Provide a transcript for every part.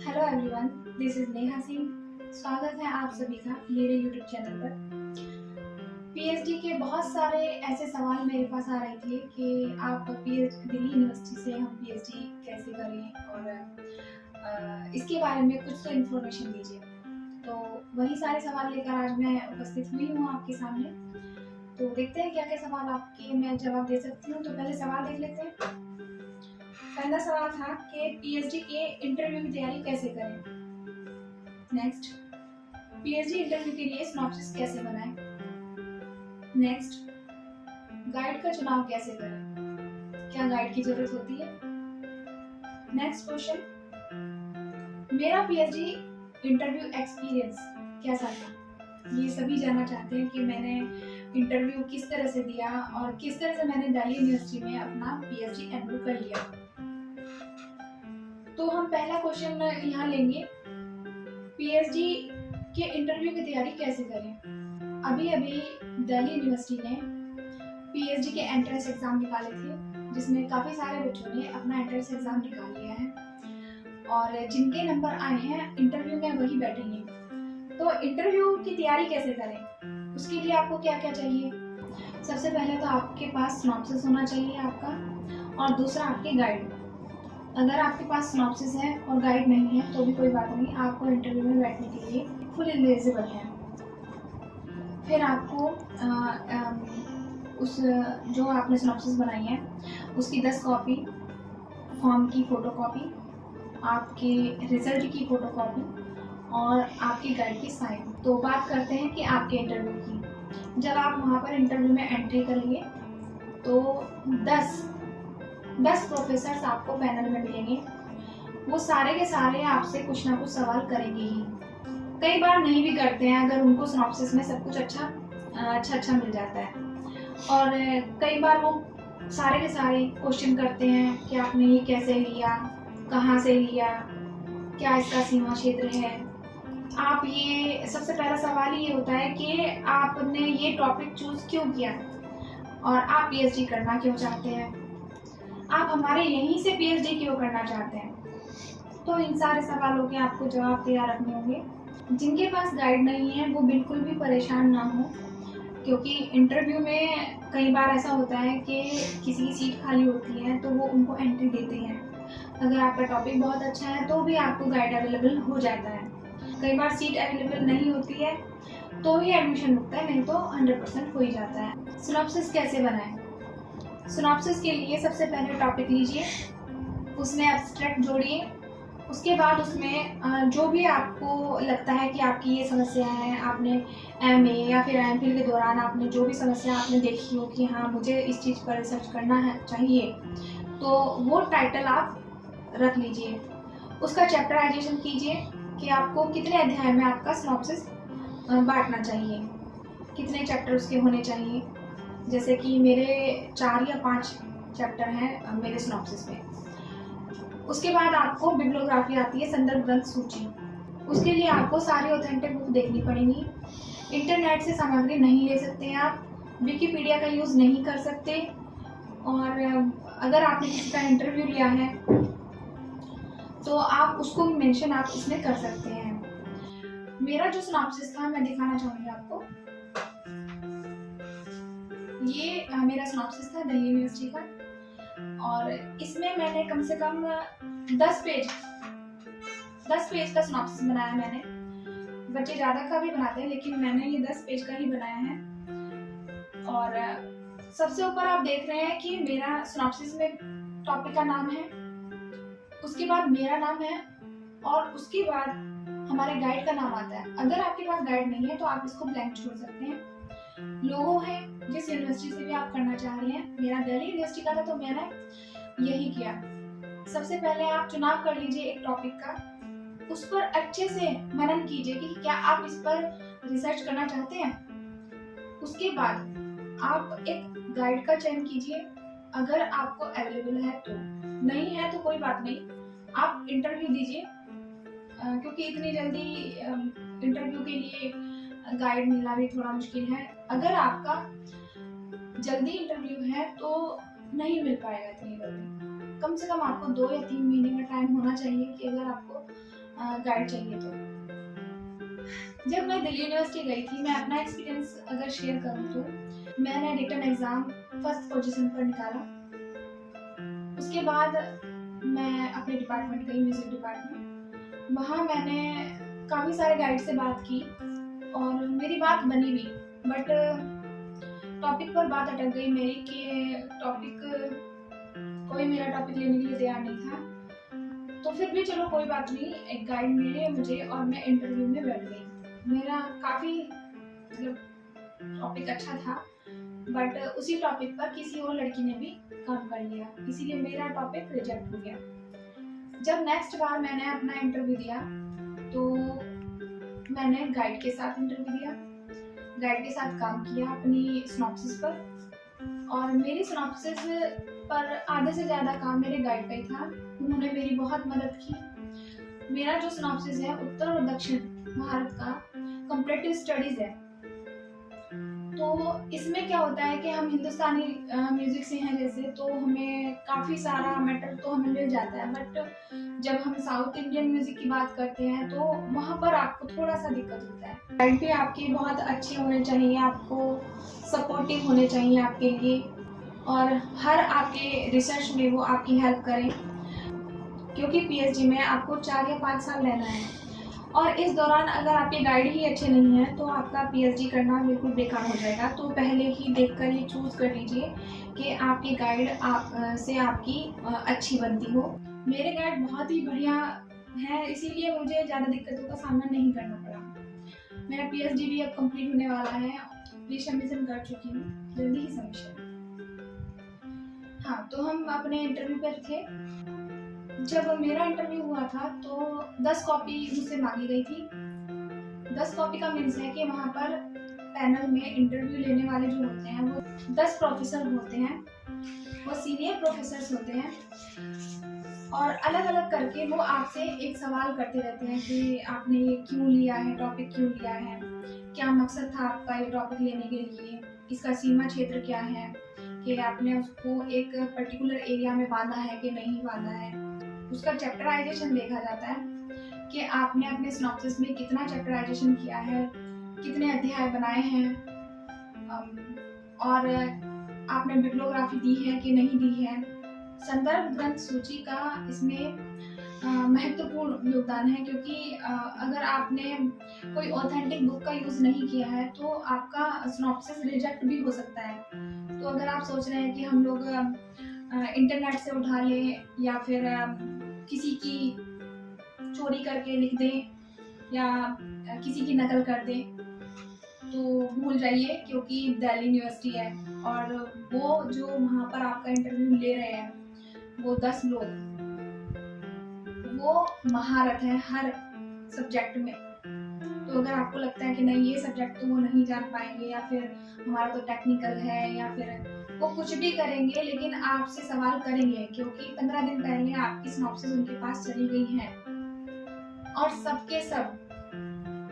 Hello everyone, this is Neha Singh. स्वागत है आप सभी का मेरे यूट्यूब चैनल पर। पीएचडी के बहुत सारे ऐसे सवाल मेरे पास आ रहे थे कि आप पीएचडी दिल्ली यूनिवर्सिटी से हम पीएचडी कैसे करें और इसके बारे में कुछ तो इन्फॉर्मेशन दीजिए। तो वही सारे सवाल लेकर आज मैं उपस्थित हुई हूँ आपके सामने। तो देखते हैं क्या क्या सवाल आपके मैं जवाब दे सकती हूँ। तो पहले सवाल देख लेते हैं। पहला सवाल था कि पीएचडी के इंटरव्यू की तैयारी कैसे करें। नेक्स्ट, पीएचडी इंटरव्यू के लिए सिनॉप्सिस कैसे बनाएं। नेक्स्ट, गाइड का चुनाव कैसे करें, क्या गाइड की जरूरत होती है। नेक्स्ट क्वेश्चन, मेरा पीएचडी इंटरव्यू एक्सपीरियंस कैसा था। ये सभी जानना चाहते हैं कि मैंने इंटरव्यू किस तरह से दिया और किस तरह से मैंने दिल्ली यूनिवर्सिटी में अपना पीएचडी एनरोल कर लिया। तो हम पहला क्वेश्चन यहाँ लेंगे, पीएचडी के इंटरव्यू की तैयारी कैसे करें। अभी अभी दिल्ली यूनिवर्सिटी ने पीएचडी के एंट्रेंस एग्जाम निकाले थे, जिसमें काफी सारे बच्चों ने अपना एंट्रेंस एग्जाम निकाल लिया है और जिनके नंबर आए हैं इंटरव्यू में वही बैठेंगे। तो इंटरव्यू की तैयारी कैसे करें, उसके लिए आपको क्या क्या चाहिए। सबसे पहले तो आपके पास सिनॉप्सिस होना चाहिए आपका, और दूसरा आपके गाइड। अगर आपके पास सिनॉप्सिस है और गाइड नहीं है तो भी कोई बात नहीं, आपको इंटरव्यू में बैठने के लिए फुल एलिजिबल है। फिर आपको उस जो आपने सिनॉप्सिस बनाई है उसकी 10 कॉपी, फॉर्म की फोटोकॉपी, आपके रिजल्ट की फोटोकॉपी और आपकी गाइड की साइन। तो बात करते हैं कि आपके इंटरव्यू की। जब आप वहाँ पर इंटरव्यू में एंट्री करेंगे तो 10 प्रोफेसर्स आपको पैनल में मिलेंगे। वो सारे के सारे आपसे कुछ ना कुछ सवाल करेंगे ही। कई बार नहीं भी करते हैं अगर उनको सिनॉप्सिस में सब कुछ अच्छा मिल जाता है। और कई बार वो सारे के सारे क्वेश्चन करते हैं कि आपने ये कैसे लिया, कहाँ से लिया, क्या इसका सीमा क्षेत्र है। आप ये सबसे पहला सवाल ये होता है कि आपने ये टॉपिक चूज क्यों किया और आप पीएचडी करना क्यों चाहते हैं, आप हमारे यहीं से पीएचडी क्यों करना चाहते हैं। तो इन सारे सवालों के आपको जवाब तैयार रखने होंगे। जिनके पास गाइड नहीं है वो बिल्कुल भी परेशान ना हो, क्योंकि इंटरव्यू में कई बार ऐसा होता है कि किसी की सीट खाली होती है तो वो उनको एंट्री देते हैं। अगर आपका टॉपिक बहुत अच्छा है तो भी आपको गाइड अवेलेबल हो जाता है। कई बार सीट अवेलेबल नहीं होती है तो ही एडमिशन रुकता है, नहीं तो 100% हो ही जाता है। सिनॉप्सिस कैसे बनाएं। सिनॉप्सिस के लिए सबसे पहले टॉपिक लीजिए, उसमें एब्स्ट्रैक्ट जोड़िए। उसके बाद उसमें जो भी आपको लगता है कि आपकी ये समस्या है, आपने एमए या फिर एमफिल के दौरान आपने जो भी समस्या आपने देखी हो कि हाँ मुझे इस चीज़ पर रिसर्च करना है चाहिए, तो वो टाइटल आप रख लीजिए। उसका चैप्टराइजेशन कीजिए कि आपको कितने अध्याय में आपका सिनॉप्सिस बांटना चाहिए, कितने चैप्टर उसके होने चाहिए। जैसे कि मेरे 4 या 5 चैप्टर हैं मेरे सिनॉप्सिस में। उसके बाद आपको बिब्लियोग्राफी आती है, संदर्भ ग्रंथ सूची। उसके लिए आपको सारी ऑथेंटिक बुक देखनी पड़ेगी। इंटरनेट से सामग्री नहीं ले सकते आप, विकिपीडिया का यूज़ नहीं कर सकते। और अगर आपने किसी का इंटरव्यू लिया है तो आप उसको भी मेंशन आप इसमें कर सकते हैं। मेरा जो सिनॉप्सिस था मैं दिखाना चाहूँगी आपको। ये मेरा सिनॉप्सिस था दिल्ली यूनिवर्सिटी का, और इसमें मैंने कम से कम 10 पेज का सिनॉप्सिस बनाया मैंने। बच्चे ज़्यादा का भी बनाते हैं लेकिन मैंने ये 10 पेज का ही बनाया है। और सबसे ऊपर आप देख रहे हैं कि मेरा सिनॉप्सिस में टॉपिक का नाम है, उसके बाद मेरा नाम है और उसके बाद हमारे गाइड का नाम आता है। अगर आपके पास गाइड नहीं है तो आप इसको ब्लैंक छोड़ सकते हैं। लोगो है जिस यूनिवर्सिटी से भी आप करना चाह रहे हैं। मेरा दिल्ली यूनिवर्सिटी का था तो मैंने यही किया। सबसे पहले आप चुनाव कर लीजिए एक टॉपिक का, उस पर अच्छे से मनन कीजिए कि क्या आप इस पर रिसर्च करना चाहते हैं। उसके बाद आप एक गाइड का चयन कीजिए, अगर आपको अवेलेबल है तो, नहीं है तो कोई बात नहीं, आप इंटरव्यू दीजिए, क्योंकि इतनी जल्दी इंटरव्यू के लिए गाइड मिलना भी थोड़ा मुश्किल है। अगर आपका जल्दी इंटरव्यू है तो नहीं मिल पाएगा इतनी जल्दी। कम से कम आपको 2 या 3 महीने का टाइम होना चाहिए कि अगर आपको गाइड चाहिए तो। जब मैं दिल्ली यूनिवर्सिटी गई थी, मैं अपना एक्सपीरियंस अगर शेयर करूँ तो मैंने रिटन एग्ज़ाम फर्स्ट पोजीशन पर निकाला। उसके बाद मैं अपने डिपार्टमेंट गई, म्यूज़िक डिपार्टमेंट। वहाँ मैंने काफ़ी सारे गाइड से बात की और मेरी बात बनी भी, बट टॉपिक पर बात अटक गई मेरी कि कोई मेरा टॉपिक लेने के लिए तैयार नहीं था। तो फिर भी चलो कोई बात नहीं, एक गाइड मिले मुझे और मैं इंटरव्यू में बैठ गई। मेरा काफ़ी मतलब टॉपिक अच्छा था, बट उसी टॉपिक पर किसी और लड़की ने भी काम कर लिया, इसीलिए मेरा टॉपिक रिजेक्ट हो गया। जब नेक्स्ट बार मैंने अपना इंटरव्यू दिया तो मैंने गाइड के साथ इंटरव्यू दिया, गाइड के साथ काम किया अपनी सिनॉप्सिस पर, और मेरी सिनॉप्सिस पर आधे से ज़्यादा काम मेरे गाइड का ही था। उन्होंने मेरी बहुत मदद की। मेरा जो सिनॉप्सिस है उत्तर और दक्षिण भारत का कंपैरेटिव स्टडीज़ है। तो इसमें क्या होता है कि हम हिंदुस्तानी म्यूज़िक से हैं जैसे, तो हमें काफ़ी सारा मैटर तो हमें मिल जाता है, बट जब हम साउथ इंडियन म्यूज़िक की बात करते हैं तो वहाँ पर आपको थोड़ा सा दिक्कत होता है। गाइड भी आपके बहुत अच्छे होने चाहिए, आपको सपोर्टिव होने चाहिए आपके लिए, और हर आपके रिसर्च में वो आपकी हेल्प करें, क्योंकि पीएचडी में आपको 4 या 5 साल रहना है, और इस दौरान अगर आपके गाइड ही अच्छे नहीं हैं तो आपका पीएचडी करना बिल्कुल बेकार हो जाएगा। तो पहले ही देखकर ये चूज़ कर लीजिए कि आपकी गाइड से आपकी अच्छी बनती हो। मेरे गाइड बहुत ही बढ़िया हैं, इसीलिए मुझे ज़्यादा दिक्कतों का सामना नहीं करना पड़ा। मेरा पीएचडी भी अब कंप्लीट होने वाला है, प्री-सबमिशन कर चुकी हूँ, जल्दी ही सबमिशन। हाँ, तो हम अपने इंटरव्यू पर थे। जब मेरा इंटरव्यू हुआ था तो 10 कॉपी मुझसे मांगी गई थी। 10 कॉपी का मीन्स है कि वहाँ पर पैनल में इंटरव्यू लेने वाले जो होते हैं वो 10 प्रोफेसर होते हैं, वो सीनियर प्रोफेसर्स होते हैं, और अलग अलग करके वो आपसे एक सवाल करते रहते हैं कि आपने ये क्यों लिया है, टॉपिक क्यों लिया है, क्या मकसद था आपका ये टॉपिक लेने के लिए, इसका सीमा क्षेत्र क्या है, कि आपने उसको एक पर्टिकुलर एरिया में बांधा है कि नहीं बांधा है। उसका चैप्टराइजेशन देखा जाता है कि आपने अपने सिनॉप्सिस में कितना चैप्टराइजेशन किया है, कितने अध्याय बनाए हैं, और आपने बिब्लियोग्राफी दी है कि नहीं दी है। संदर्भ ग्रंथ सूची का इसमें महत्वपूर्ण योगदान है, क्योंकि अगर आपने कोई ऑथेंटिक बुक का यूज़ नहीं किया है तो आपका सिनॉप्सिस रिजेक्ट भी हो सकता है। तो अगर आप सोच रहे हैं कि हम लोग इंटरनेट से उठा लें या फिर किसी की चोरी करके लिख दें या किसी की नकल कर दें, तो भूल जाइए, क्योंकि दिल्ली यूनिवर्सिटी है और वो जो वहाँ पर आपका इंटरव्यू ले रहे हैं वो 10 लोग, वो महारत है हर सब्जेक्ट में। तो अगर आपको लगता है कि नहीं ये सब्जेक्ट तो वो नहीं जान पाएंगे, या फिर हमारा तो टेक्निकल है, या फिर वो कुछ भी करेंगे लेकिन आपसे सवाल करेंगे, क्योंकि 15 दिन पहले आपकी सिनॉप्सिस उनके पास चली गई है और सबके सब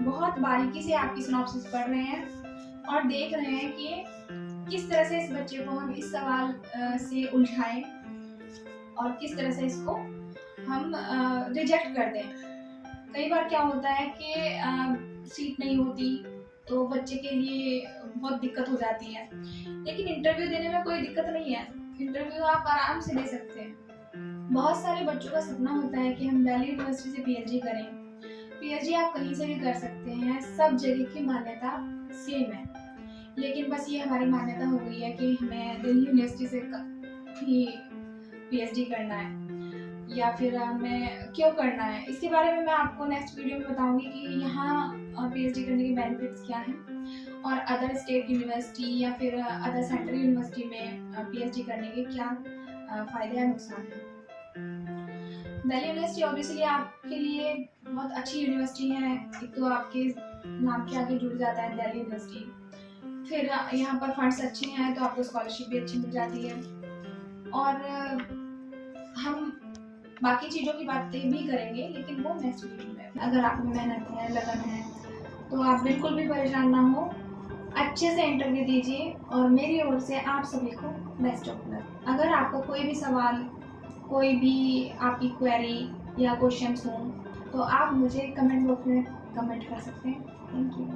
बहुत बारीकी से आपकी सिनॉप्सिस पढ़ रहे हैं और देख रहे हैं कि किस तरह से इस बच्चे को हम इस सवाल से उलझाएं और किस तरह से इसको हम रिजेक्ट कर दें। कई बार क्या होता है कि सीट नहीं होती तो बच्चे के लिए बहुत दिक्कत हो जाती है, लेकिन इंटरव्यू देने में कोई दिक्कत नहीं है, इंटरव्यू आप आराम से दे सकते हैं। बहुत सारे बच्चों का सपना होता है कि हम दिल्ली यूनिवर्सिटी से पीएचडी करें। पीएचडी आप कहीं से भी कर सकते हैं, सब जगह की मान्यता सेम है, लेकिन बस ये हमारी मान्यता हो गई है कि हमें दिल्ली यूनिवर्सिटी से ही पीएचडी करना है, या फिर हमें क्यों करना है। इसके बारे में मैं आपको नेक्स्ट वीडियो में बताऊंगी कि यहाँ पीएचडी करने के बेनिफिट्स क्या हैं और अदर स्टेट यूनिवर्सिटी या फिर अदर सेंट्रल यूनिवर्सिटी में पीएचडी करने के क्या फ़ायदे या नुकसान हैं। दिल्ली यूनिवर्सिटी ऑब्वियसली आपके लिए बहुत अच्छी यूनिवर्सिटी है, एक तो आपके नाम के आगे जुड़ जाता है दिल्ली यूनिवर्सिटी, फिर यहाँ पर फंड्स अच्छे हैं तो आपको स्कॉलरशिप भी अच्छी मिल जाती है, और हम बाकी चीज़ों की बातें भी करेंगे लेकिन वो नेक्स्ट वीडियो में। अगर आप में मेहनत है, लगन है, तो आप बिल्कुल भी परेशान ना हो, अच्छे से इंटरव्यू दीजिए, और मेरी ओर से आप सभी को बेस्ट ऑफ लक। अगर आपको कोई भी सवाल, कोई भी आपकी क्वेरी या क्वेश्चंस हों तो आप मुझे कमेंट बॉक्स में कमेंट कर सकते हैं। Thank you.